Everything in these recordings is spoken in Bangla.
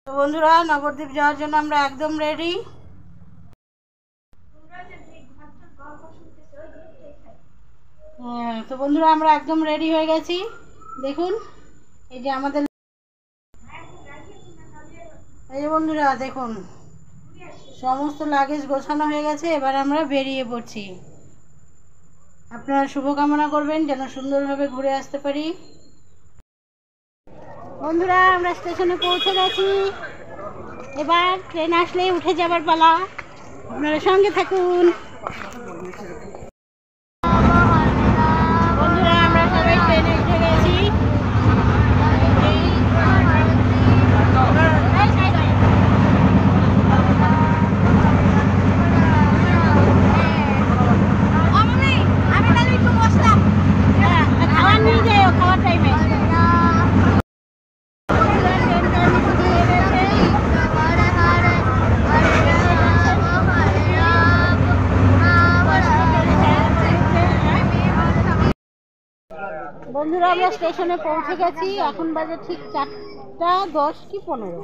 তো বন্ধুরা, নবদ্বীপ যাওয়ার জন্য আমরা একদম রেডি। তো বন্ধুরা, আমরা একদম রেডি হয়ে গেছি। দেখুন, এই যে আমাদের, এই যে বন্ধুরা দেখুন, সমস্ত লাগেজ গোছানো হয়ে গেছে। এবার আমরা বেরিয়ে পড়ছি। আপনারা শুভকামনা করবেন যেন সুন্দরভাবে ঘুরে আসতে পারি। বন্ধুরা, আমরা স্টেশনে পৌঁছে গেছি। এবার ট্রেন আসলেই উঠে যাবার পালা। আপনারা সঙ্গে থাকুন। বন্ধুরা, আমরা সবাই ট্রেনে উঠে গেছি। খাবার নিয়ে যাই, খাওয়ার টাইমে। বন্ধুরা, আমরা স্টেশনে পৌঁছে গেছি। এখন বাজে ঠিক 4:10 কি 15,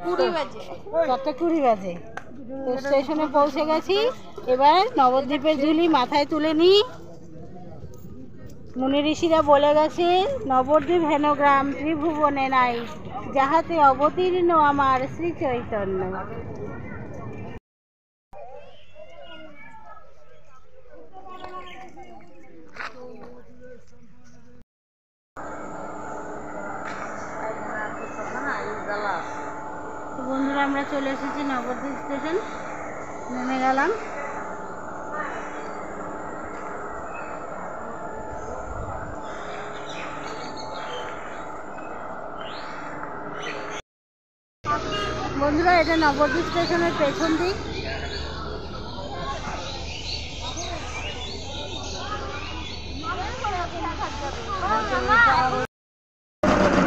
4:20 বাজে। তো স্টেশনে পৌঁছে গেছি। এবার নবদ্বীপের ঝুলি মাথায় তুলে নিই। মুনি ঋষিরা বলে গেছে, নবদ্বীপ হেন গ্রাম ত্রিভুবনে নাই, যাহাতে অবতীর্ণ আমার শ্রী চৈতন্য। তো বন্ধুরা, আমরা চলে এসেছি নবদ্বীপ স্টেশন, নেমে গেলাম। বন্ধুরা, এটা নবদ্বীপ স্টেশনের পেছন দিক।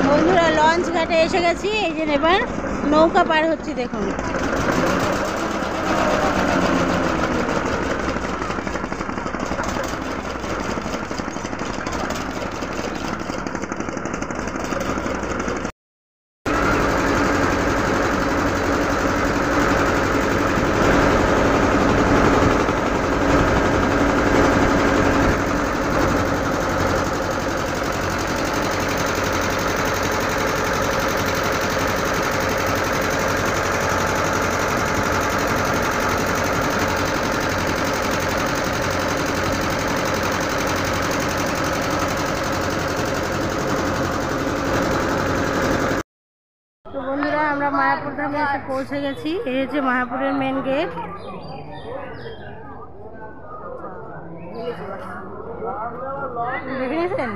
বন্ধুরা, লঞ্চ ঘাটে এসে গেছি। এই যে এবার নৌকা পার হচ্ছে, দেখুন। তো বন্ধুরা, আমরা মায়াপুর ধামে এসে পৌঁছে গেছি। এই হচ্ছে মায়াপুরের মেন গেট। দেখে নিয়েছেন?